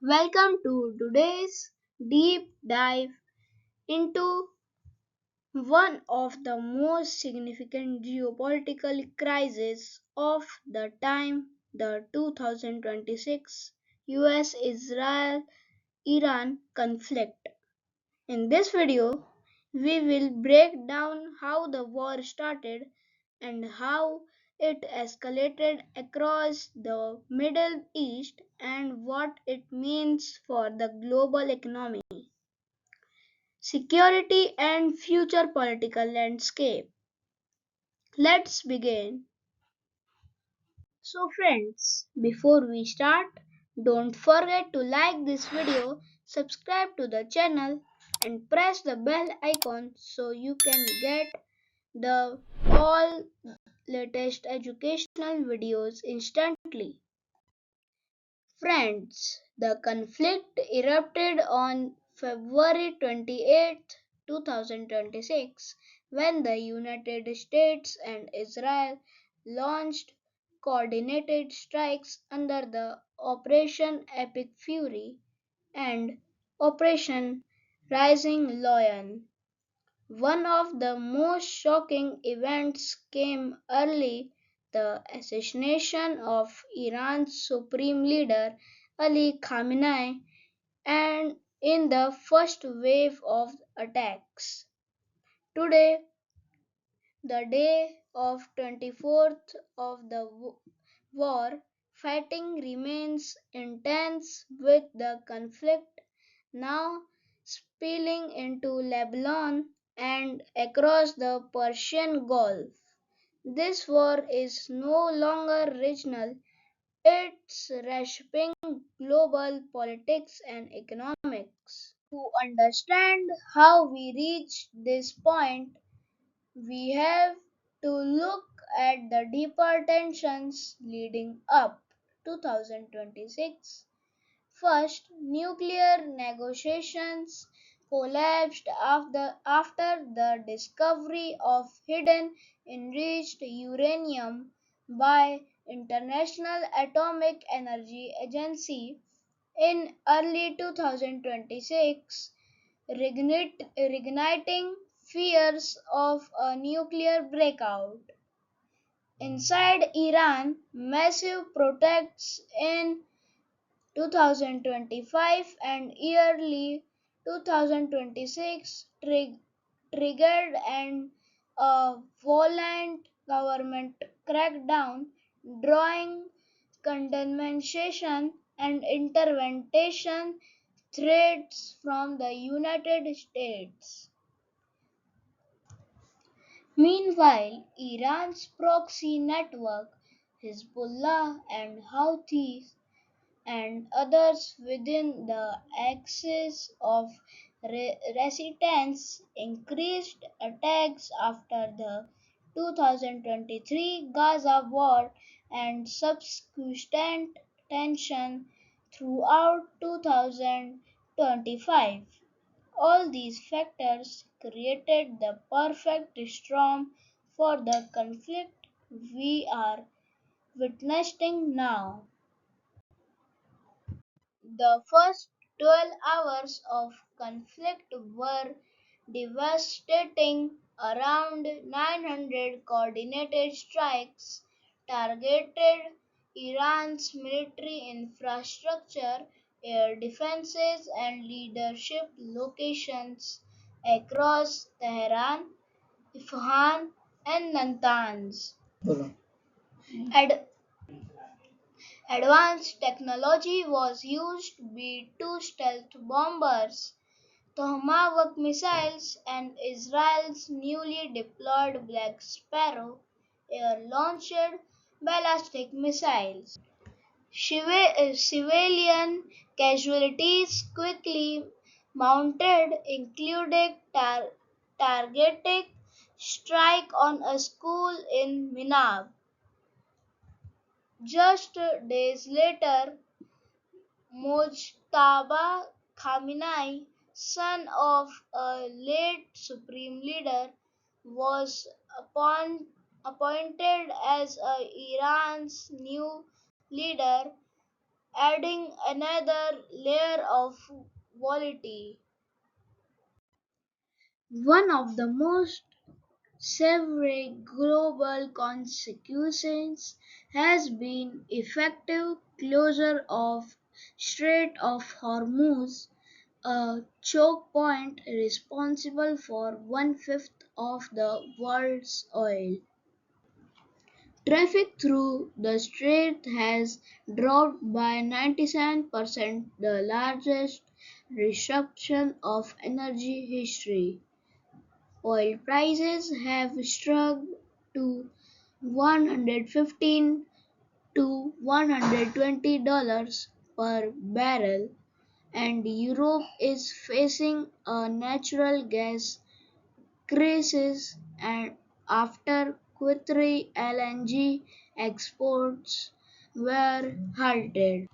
Welcome to today's deep dive into one of the most significant geopolitical crises of the time, the 2026 US Israel Iran conflict. In this video, we will break down how the war started and how it escalated across the Middle East and what it means for the global economy, security, and future political landscape. Let's begin. So, friends, before we start, don't forget to like this video, subscribe to the channel, and press the bell icon so you can get the all latest educational videos instantly. Friends, the conflict erupted on February 28, 2026, when the United States and Israel launched coordinated strikes under the Operation Epic Fury and Operation Rising Lion. One of the most shocking events came early, the assassination of Iran's Supreme Leader Ali Khamenei, and in the first wave of attacks. Today, the day of 24th of the war, fighting remains intense with the conflict now spilling into Lebanon and across the Persian Gulf. This war is no longer regional, it's reshaping global politics and economics. To understand how we reached this point, we have to look at the deeper tensions leading up to 2026. First, nuclear negotiations collapsed after the discovery of hidden enriched uranium by International Atomic Energy Agency in early 2026, reigniting fears of a nuclear breakout. Inside Iran, massive protests in 2025 and early 2026 triggered a violent government crackdown, drawing condemnation and intervention threats from the United States. Meanwhile, Iran's proxy network, Hezbollah and Houthis and others within the axis of resistance increased attacks after the 2023 Gaza war and subsequent tension throughout 2025. All these factors created the perfect storm for the conflict we are witnessing now. The first 12 hours of conflict were devastating. Around 900 coordinated strikes targeted Iran's military infrastructure, air defenses, and leadership locations across Tehran, Isfahan, and Natanz. Ad- Advanced technology was used B-2 stealth bombers, Tomahawk missiles, and Israel's newly deployed Black Sparrow air-launched ballistic missiles. Civilian casualties quickly mounted, including targeted strike on a school in Minab. Just days later, Mojtaba Khamenei, son of a late Supreme Leader, was appointed as Iran's new leader, adding another layer of volatility. One of the most severe global consequences has been effective closure of Strait of Hormuz, a choke point responsible for one-fifth of the world's oil. Traffic through the strait has dropped by 97%, the largest disruption of energy history. Oil prices have struggled to 115 to $120 per barrel, and Europe is facing a natural gas crisis and after Q3 LNG exports were halted.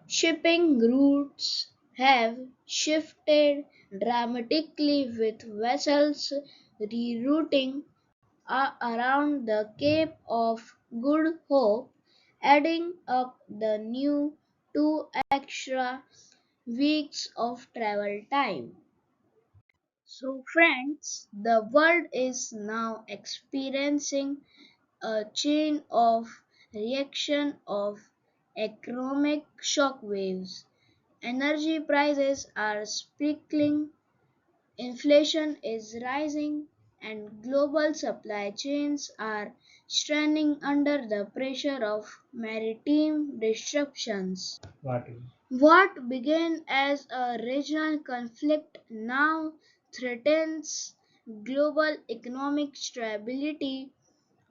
Shipping routes have shifted dramatically with vessels rerouting around the Cape of Good Hope, adding up the new 2 extra weeks of travel time. So, friends, the world is now experiencing a chain of reaction of economic shockwaves. Energy prices are spiking, inflation is rising, and global supply chains are straining under the pressure of maritime disruptions. What began as a regional conflict now threatens global economic stability,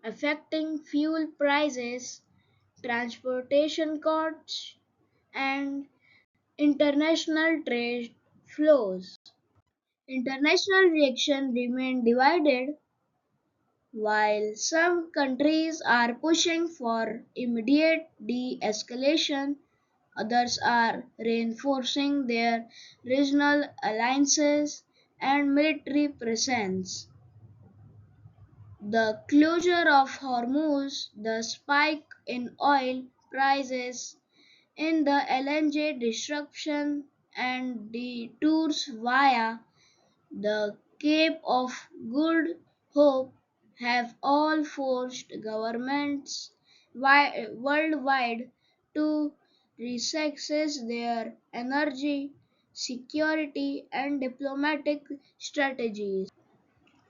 affecting fuel prices, transportation costs, and international trade flows. International reaction remain divided. While some countries are pushing for immediate de-escalation, others are reinforcing their regional alliances and military presence. The closure of Hormuz, the spike in oil prices, in the LNG disruption, and detours via the Cape of Good Hope have all forced governments worldwide to reassess their energy, security, and diplomatic strategies.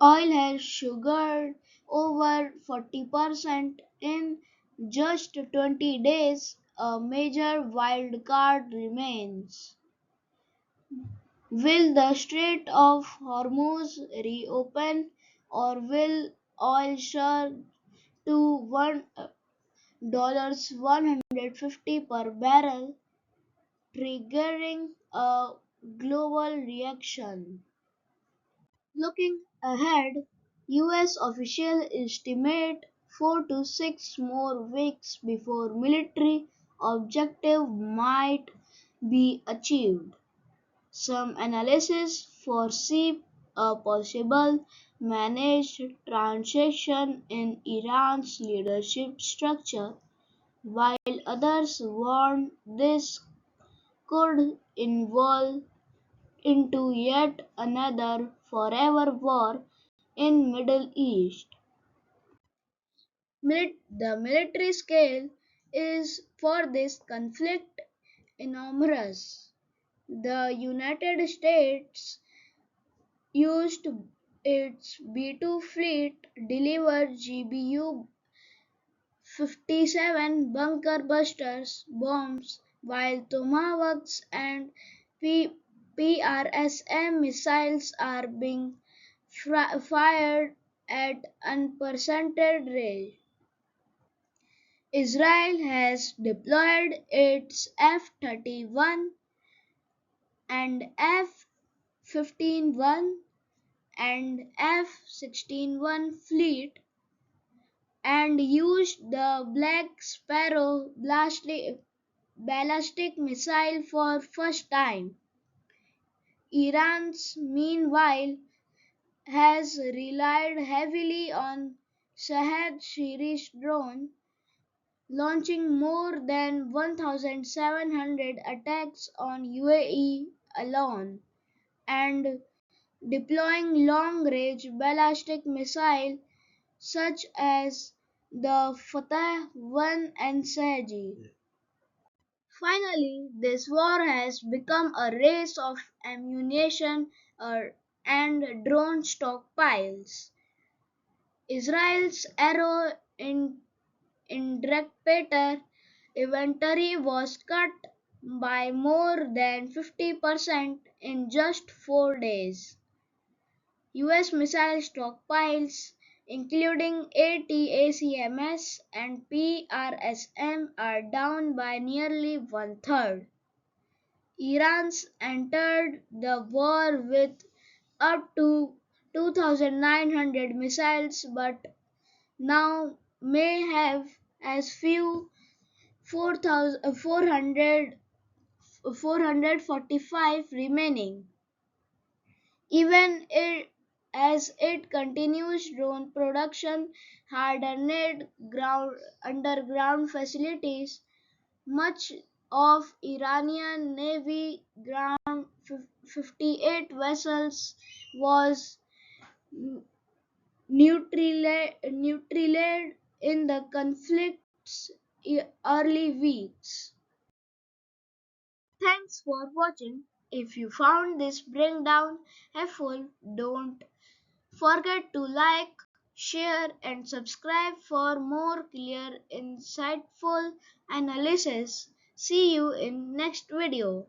Oil has sugared over 40% in just 20 days. A major wild card remains. Will the Strait of Hormuz reopen or will oil surge to $1.50 per barrel, triggering a global reaction? Looking ahead, US officials estimate 4 to 6 more weeks before military objective might be achieved. Some analysts foresee a possible managed transition in Iran's leadership structure, while others warn this could evolve into yet another forever war in Middle East. The military scale is for this conflict enormous. The United States used its B-2 fleet deliver GBU-57 bunker busters bombs, while Tomahawks and PRSM missiles are being fired at unprecedented rate. Israel has deployed its F-31 and F-15 and F-16 fleet and used the Black Sparrow ballistic missile for first time. Iran, meanwhile, has relied heavily on Shahed series drone launching more than 1,700 attacks on UAE alone and deploying long-range ballistic missiles such as the Fateh 1 and Saji. Finally, this war has become a race of ammunition and drone stockpiles. Israel's arrow in Drekpeter inventory was cut by more than 50% in just 4 days. US missile stockpiles, including ATACMS and PRSM, are down by nearly one third. Iran's entered the war with up to 2,900 missiles but now may have as few 445 remaining. Even as it continues drone production, hardened underground facilities, much of Iranian Navy ground 58 vessels was neutralized in the conflict's early weeks. Thanks for watching. If you found this breakdown helpful, don't forget to like, share, and subscribe for more clear, insightful analysis. See you in next video.